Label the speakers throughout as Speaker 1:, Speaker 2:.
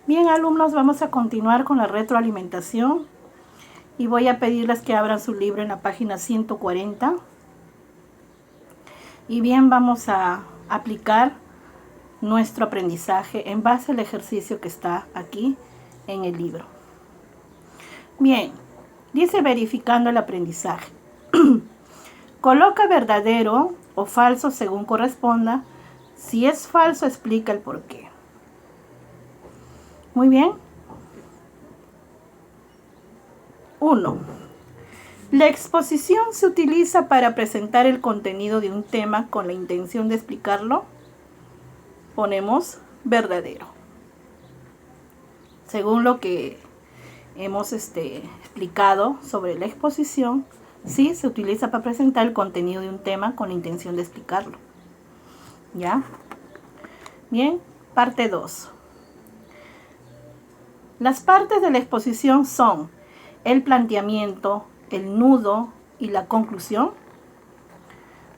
Speaker 1: Bien, alumnos, vamos a continuar con la retroalimentación y voy a pedirles que abran su libro en la página 140. Y bien, vamos a aplicar nuestro aprendizaje en base al ejercicio que está aquí en el libro. Bien, dice verificando el aprendizaje. Coloca verdadero o falso según corresponda. Si es falso, explica el por qué. Muy bien. 1. La exposición se utiliza para presentar el contenido de un tema con la intención de explicarlo. Ponemos verdadero. Según lo que hemos explicado sobre la exposición, sí se utiliza para presentar el contenido de un tema con la intención de explicarlo. ¿Ya? Bien, parte 2. Las partes de la exposición son el planteamiento, el nudo y la conclusión.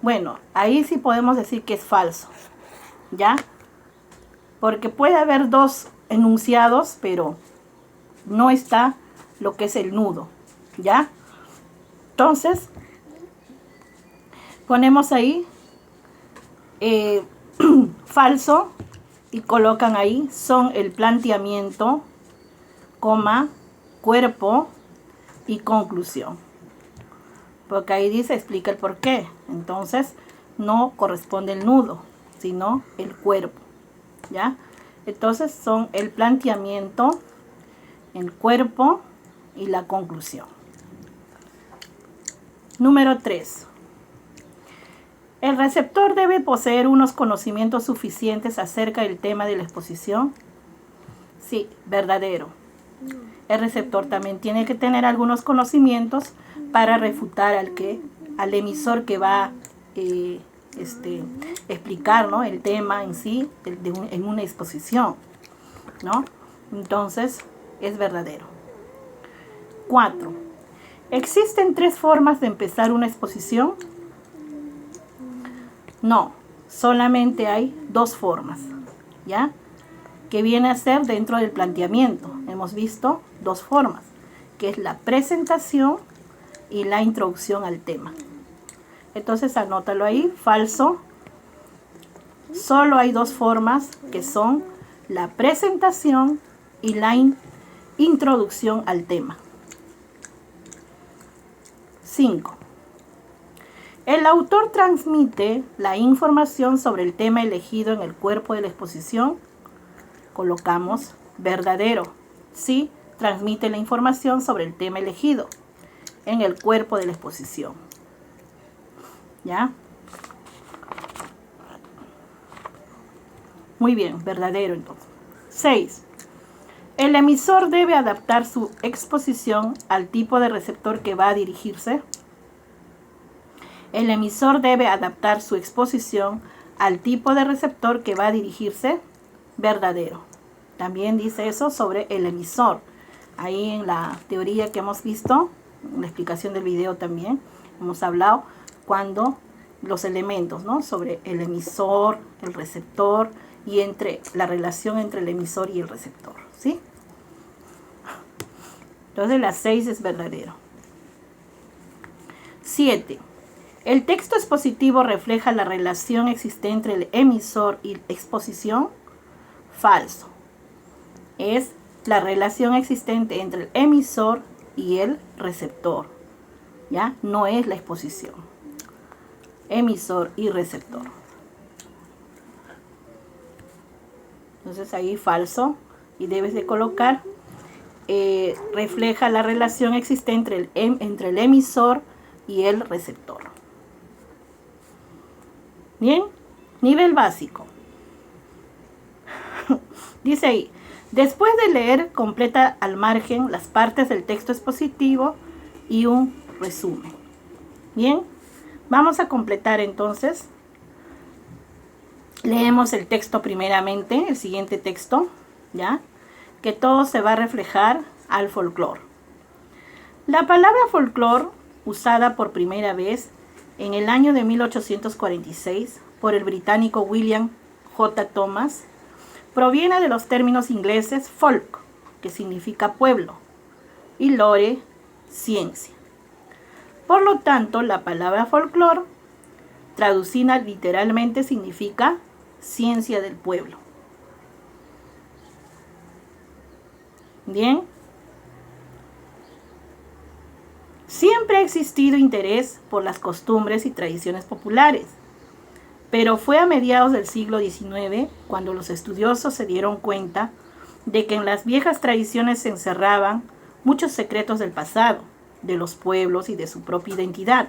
Speaker 1: Bueno, ahí sí podemos decir que es falso, ¿ya? Porque puede haber dos enunciados, pero no está lo que es el nudo, ¿ya? Entonces, ponemos ahí falso y colocan ahí, son el planteamiento, coma, cuerpo y conclusión. Porque ahí dice, explica el por qué. Entonces, no corresponde el nudo, sino el cuerpo, ¿ya? Entonces, son el planteamiento, el cuerpo y la conclusión. Número 3. ¿El receptor debe poseer unos conocimientos suficientes acerca del tema de la exposición? Sí, verdadero. El receptor también tiene que tener algunos conocimientos para refutar al emisor que va a explicar, ¿no?, el tema en sí en una exposición, ¿no? Entonces, es verdadero. 4. ¿Existen 3 formas de empezar una exposición? No, solamente hay 2 formas, ¿ya? Que viene a ser dentro del planteamiento. Hemos visto 2 formas, que es la presentación y la introducción al tema. Entonces anótalo ahí, falso. Solo hay 2 formas, que son la presentación y la introducción al tema. 5. El autor transmite la información sobre el tema elegido en el cuerpo de la exposición. Colocamos verdadero. Sí, transmite la información sobre el tema elegido en el cuerpo de la exposición. ¿Ya? Muy bien, verdadero entonces. 6. El emisor debe adaptar su exposición al tipo de receptor que va a dirigirse. El emisor debe adaptar su exposición al tipo de receptor que va a dirigirse. Verdadero. También dice eso sobre el emisor. Ahí en la teoría que hemos visto, en la explicación del video también, hemos hablado cuando los elementos, ¿no?, sobre el emisor, el receptor y la relación entre el emisor y el receptor, ¿sí? Entonces la 6 es verdadero. 7. ¿El texto expositivo refleja la relación existente entre el emisor y la exposición? Falso. Es la relación existente entre el emisor y el receptor, ¿ya? No es la exposición. Emisor y receptor. Entonces ahí falso y debes de colocar refleja la relación existente entre el emisor y el receptor. Bien, nivel básico. Dice ahí, después de leer, completa al margen las partes del texto expositivo y un resumen. Bien, vamos a completar entonces. Leemos el texto primeramente, el siguiente texto, ¿ya? Que todo se va a reflejar al folclore. La palabra folclore, usada por primera vez en el año de 1846 por el británico William J. Thomas, proviene de los términos ingleses folk, que significa pueblo, y lore, ciencia. Por lo tanto, la palabra folclore, traducida literalmente, significa ciencia del pueblo. Bien. Siempre ha existido interés por las costumbres y tradiciones populares, pero fue a mediados del siglo XIX cuando los estudiosos se dieron cuenta de que en las viejas tradiciones se encerraban muchos secretos del pasado, de los pueblos y de su propia identidad.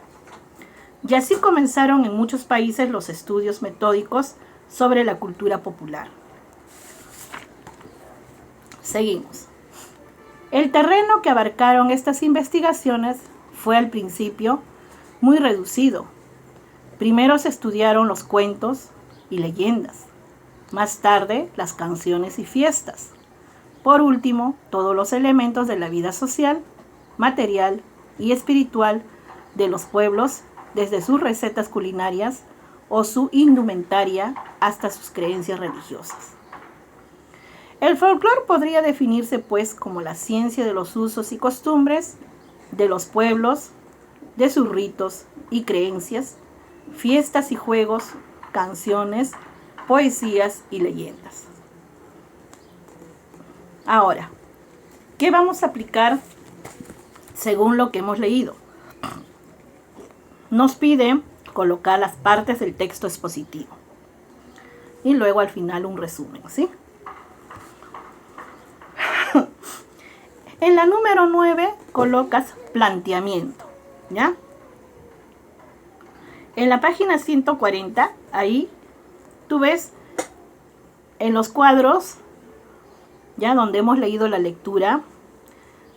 Speaker 1: Y así comenzaron en muchos países los estudios metódicos sobre la cultura popular. Seguimos. El terreno que abarcaron estas investigaciones fue al principio muy reducido. Primero se estudiaron los cuentos y leyendas, más tarde las canciones y fiestas. Por último, todos los elementos de la vida social, material y espiritual de los pueblos, desde sus recetas culinarias o su indumentaria hasta sus creencias religiosas. El folclore podría definirse pues como la ciencia de los usos y costumbres de los pueblos, de sus ritos y creencias, fiestas y juegos, canciones, poesías y leyendas. Ahora, ¿qué vamos a aplicar según lo que hemos leído? Nos pide colocar las partes del texto expositivo y luego al final un resumen, ¿sí? En la número 9 colocas planteamiento, ¿ya? En la página 140, ahí tú ves en los cuadros, ya donde hemos leído la lectura,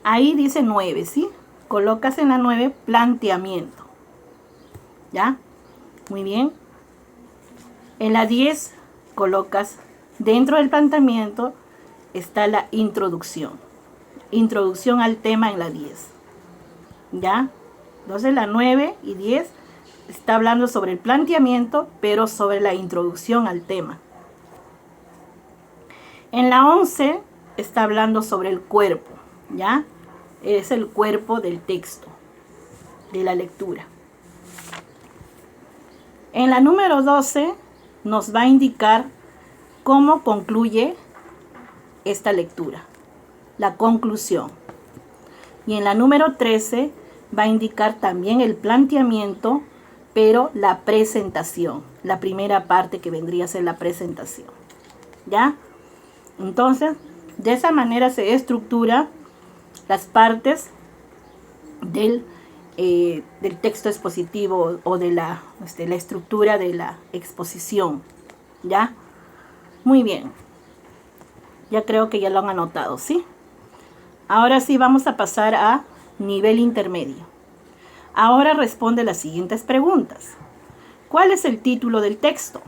Speaker 1: ahí dice 9, ¿sí? Colocas en la 9 planteamiento, ¿ya? Muy bien. En la 10 colocas, dentro del planteamiento está la introducción. Introducción al tema en la 10. ¿Ya? Entonces la 9 y 10 está hablando sobre el planteamiento, pero sobre la introducción al tema. En la 11 está hablando sobre el cuerpo, ¿ya? Es el cuerpo del texto, de la lectura. En la número 12 nos va a indicar cómo concluye esta lectura, la conclusión. Y en la número 13 va a indicar también el planteamiento, pero la presentación, la primera parte que vendría a ser la presentación. ¿Ya? Entonces, de esa manera se estructura las partes del texto expositivo o de la estructura de la exposición. ¿Ya? Muy bien. Ya creo que ya lo han anotado, ¿sí? Ahora sí vamos a pasar a nivel intermedio. Ahora responde las siguientes preguntas. ¿Cuál es el título del texto?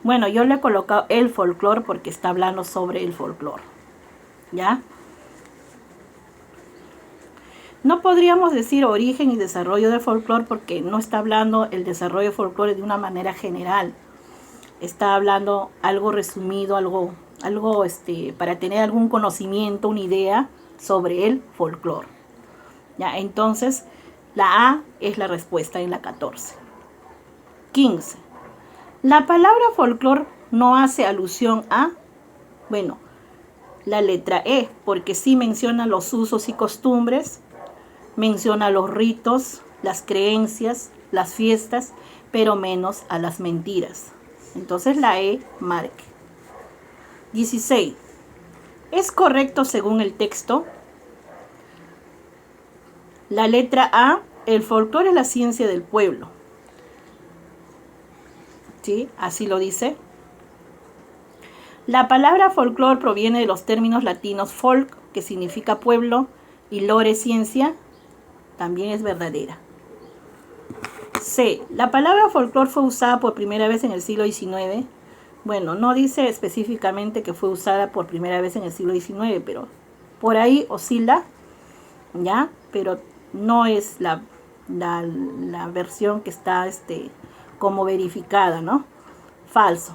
Speaker 1: Bueno, yo le he colocado el folclore porque está hablando sobre el folclore. ¿Ya? No podríamos decir origen y desarrollo del folclore porque no está hablando el desarrollo del folclore de una manera general. Está hablando algo resumido, algo para tener algún conocimiento, una idea sobre el folclore. ¿Ya? Entonces, la A es la respuesta en la 14. 15. La palabra folclore no hace alusión a, bueno, la letra E, porque sí menciona los usos y costumbres, menciona los ritos, las creencias, las fiestas, pero menos a las mentiras. Entonces la E marque. 16. ¿Es correcto según el texto? La letra A, el folclore es la ciencia del pueblo. ¿Sí? Así lo dice. La palabra folclore proviene de los términos latinos folk, que significa pueblo, y lore, ciencia, también es verdadera. C. La palabra folclore fue usada por primera vez en el siglo XIX. Bueno, no dice específicamente que fue usada por primera vez en el siglo XIX, pero por ahí oscila, ¿ya? Pero no es la versión que está como verificada, ¿no? Falso.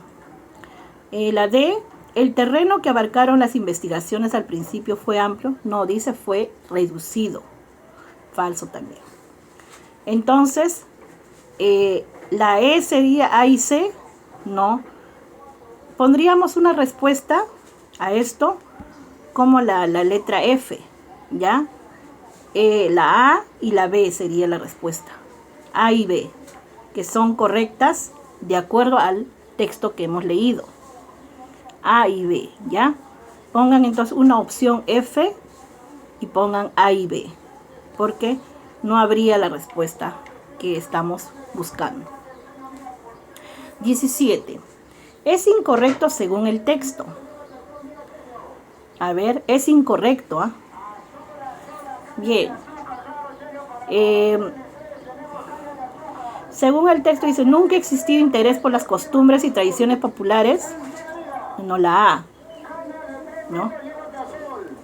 Speaker 1: La D, el terreno que abarcaron las investigaciones al principio fue amplio. No, dice fue reducido. Falso también. Entonces, la E sería A y C. No. Pondríamos una respuesta a esto como la letra F, ¿ya? La A y la B sería la respuesta. A y B, que son correctas de acuerdo al texto que hemos leído. A y B, ¿ya? Pongan entonces una opción F y pongan A y B, porque no habría la respuesta que estamos buscando. 17. Es incorrecto según el texto. A ver, es incorrecto, ¿ah? Bien. Según el texto dice, nunca ha existido interés por las costumbres y tradiciones populares. No, la A, ¿no?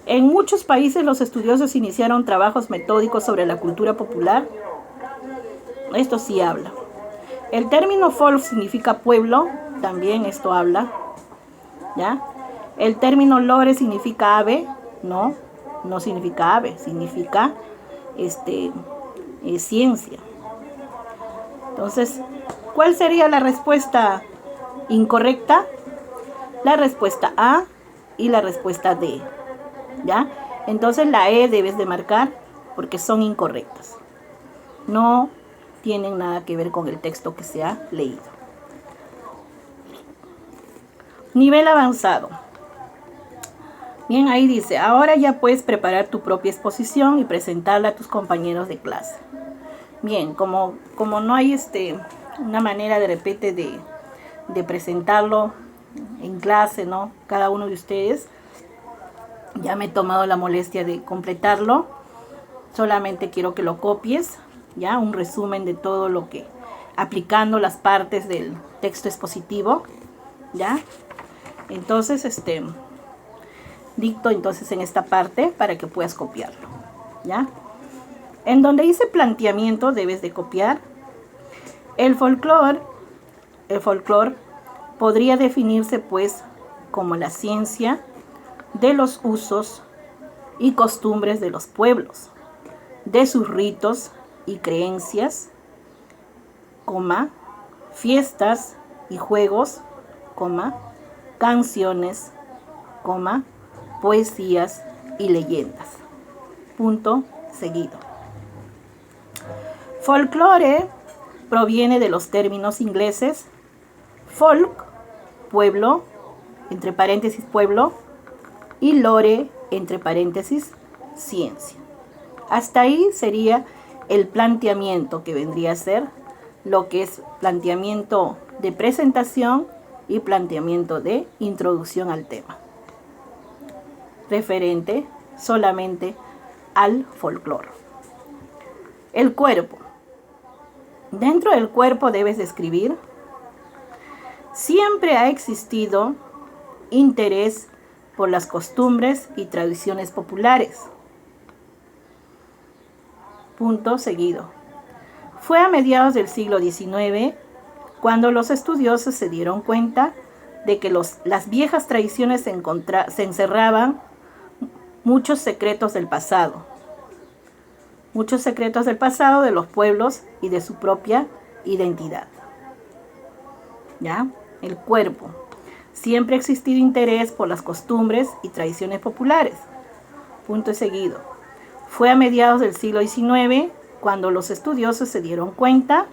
Speaker 1: En muchos países los estudiosos iniciaron trabajos metódicos sobre la cultura popular. Esto sí habla. El término folk significa pueblo, también esto habla, ¿ya? El término lore significa ave, no, no significa ave, significa ciencia. Entonces, ¿cuál sería la respuesta incorrecta? La respuesta A y la respuesta D, ¿ya? Entonces la E debes de marcar porque son incorrectas. No tienen nada que ver con el texto que se ha leído. Nivel avanzado. Bien, ahí dice, ahora ya puedes preparar tu propia exposición y presentarla a tus compañeros de clase. Bien, como no hay una manera de repente de presentarlo en clase, ¿no? Cada uno de ustedes, ya me he tomado la molestia de completarlo. Solamente quiero que lo copies, ya, un resumen de todo lo que, aplicando las partes del texto expositivo, ya. Entonces, dicto entonces en esta parte para que puedas copiarlo, ya. En donde dice planteamiento debes de copiar. El folclore podría definirse pues como la ciencia de los usos y costumbres de los pueblos, de sus ritos y creencias, fiestas y juegos, canciones, poesías y leyendas. Punto seguido. Folclore proviene de los términos ingleses folk, pueblo, entre paréntesis pueblo, y lore, entre paréntesis ciencia. Hasta ahí sería el planteamiento, que vendría a ser lo que es planteamiento de presentación y planteamiento de introducción al tema, referente solamente al folclore. El cuerpo. Dentro del cuerpo debes describir: siempre ha existido interés por las costumbres y tradiciones populares. Punto seguido. Fue a mediados del siglo XIX cuando los estudiosos se dieron cuenta de que las viejas tradiciones se encerraban muchos secretos del pasado. Muchos secretos del pasado de los pueblos y de su propia identidad. ¿Ya? El cuerpo. Siempre ha existido interés por las costumbres y tradiciones populares. Punto seguido. Fue a mediados del siglo XIX cuando los estudiosos se dieron cuenta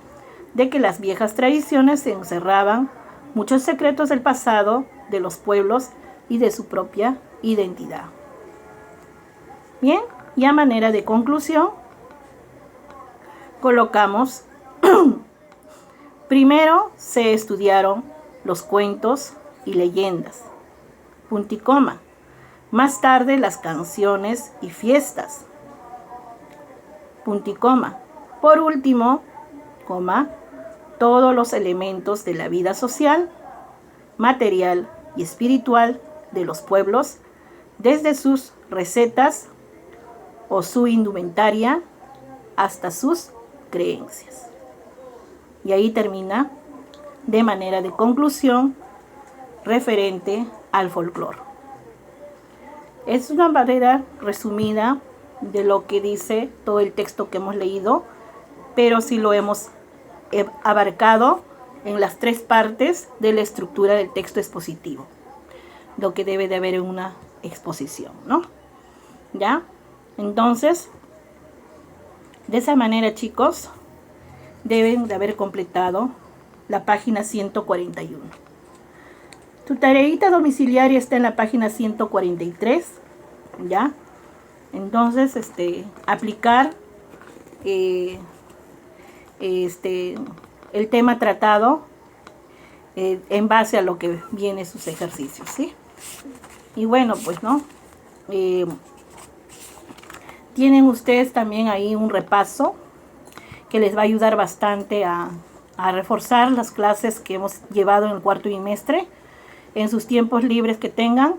Speaker 1: de que las viejas tradiciones se encerraban muchos secretos del pasado de los pueblos y de su propia identidad. Bien, y a manera de conclusión, colocamos: primero se estudiaron los cuentos y leyendas, punto y coma. Más tarde las canciones y fiestas, punto y coma. Por último, todos los elementos de la vida social, material y espiritual de los pueblos, desde sus recetas o su indumentaria hasta sus creencias. Y ahí termina de manera de conclusión, referente al folclore. Es una manera resumida de lo que dice todo el texto que hemos leído, pero sí lo hemos abarcado en las 3 partes de la estructura del texto expositivo, lo que debe de haber en una exposición, ¿no? ¿Ya? Entonces, de esa manera, chicos, deben de haber completado la página 141. Tu tareita domiciliaria está en la página 143, ¿ya? Entonces, aplicar el tema tratado en base a lo que viene sus ejercicios, ¿sí? Y bueno, pues, ¿no? Tienen ustedes también ahí un repaso que les va a ayudar bastante a reforzar las clases que hemos llevado en el 4º bimestre. En sus tiempos libres que tengan,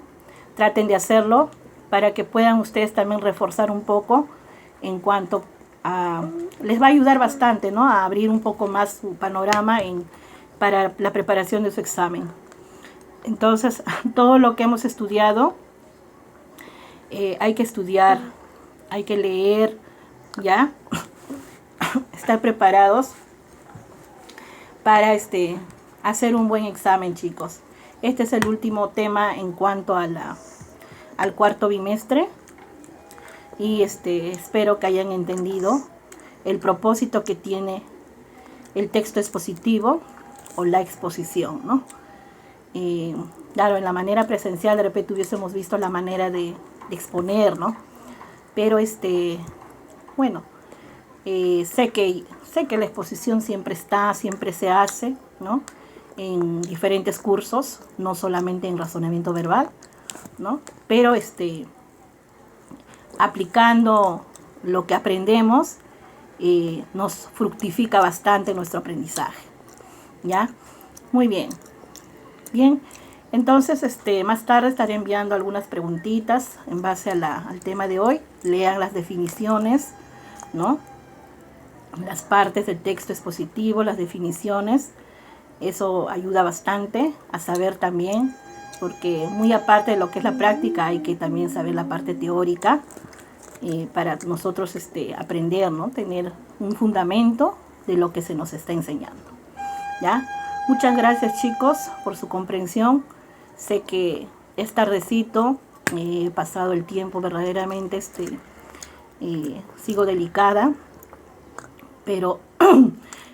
Speaker 1: traten de hacerlo para que puedan ustedes también reforzar un poco en cuanto a... Les va a ayudar bastante, ¿no? A abrir un poco más su panorama para la preparación de su examen. Entonces, todo lo que hemos estudiado, hay que estudiar, hay que leer, ¿ya? Estar preparados para hacer un buen examen, chicos. Este es el último tema en cuanto a al 4º bimestre. Y espero que hayan entendido el propósito que tiene el texto expositivo o la exposición, ¿no? Claro, en la manera presencial de repente hubiésemos visto la manera de exponer, ¿no? Pero bueno, sé que la exposición siempre se hace, ¿no? En diferentes cursos, no solamente en razonamiento verbal, ¿no? Pero aplicando lo que aprendemos, nos fructifica bastante nuestro aprendizaje, ¿ya? Muy bien. Bien, entonces más tarde estaré enviando algunas preguntitas en base al tema de hoy. Lean las definiciones, ¿no? Las partes del texto expositivo, las definiciones. Eso ayuda bastante a saber también, porque muy aparte de lo que es la práctica, hay que también saber la parte teórica para nosotros aprender, ¿no? Tener un fundamento de lo que se nos está enseñando, ¿ya? Muchas gracias, chicos, por su comprensión. Sé que es tardecito, he pasado el tiempo verdaderamente, sigo delicada, pero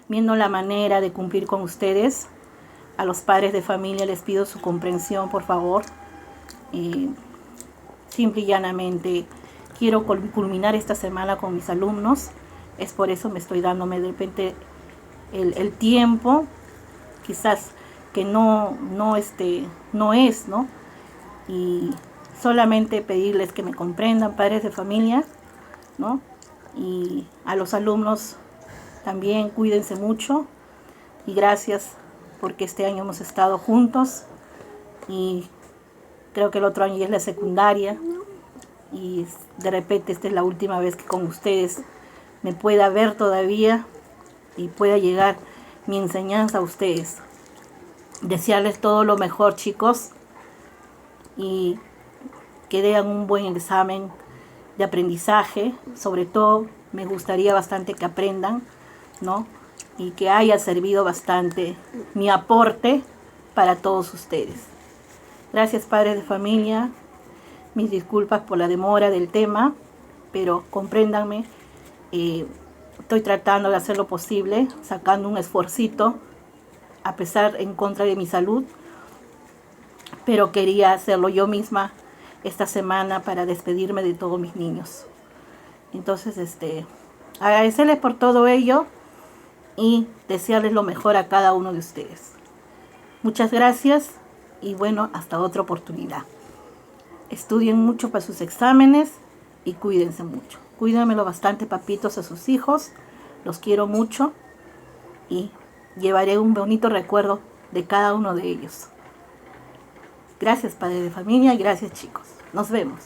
Speaker 1: viendo la manera de cumplir con ustedes, a los padres de familia les pido su comprensión, por favor. Simple y llanamente quiero culminar esta semana con mis alumnos. Es por eso me estoy dándome de repente el tiempo, quizás que no es, ¿no? Y solamente pedirles que me comprendan, padres de familia, ¿no? Y a los alumnos también cuídense mucho y gracias porque este año hemos estado juntos y creo que el otro año ya es la secundaria y de repente esta es la última vez que con ustedes me pueda ver todavía y pueda llegar mi enseñanza a ustedes. Desearles todo lo mejor, chicos, y que den un buen examen de aprendizaje. Sobre todo me gustaría bastante que aprendan, ¿no? Y que haya servido bastante mi aporte para todos ustedes. Gracias, padres de familia. Mis disculpas por la demora del tema, pero compréndanme. Estoy tratando de hacer lo posible, sacando un esfuercito, a pesar en contra de mi salud, pero quería hacerlo yo misma esta semana para despedirme de todos mis niños. Entonces, agradecerles por todo ello y desearles lo mejor a cada uno de ustedes. Muchas gracias y bueno, hasta otra oportunidad. Estudien mucho para sus exámenes y cuídense mucho. Cuídenmelo bastante, papitos, a sus hijos. Los quiero mucho y llevaré un bonito recuerdo de cada uno de ellos. Gracias, padre de familia, y gracias, chicos. Nos vemos.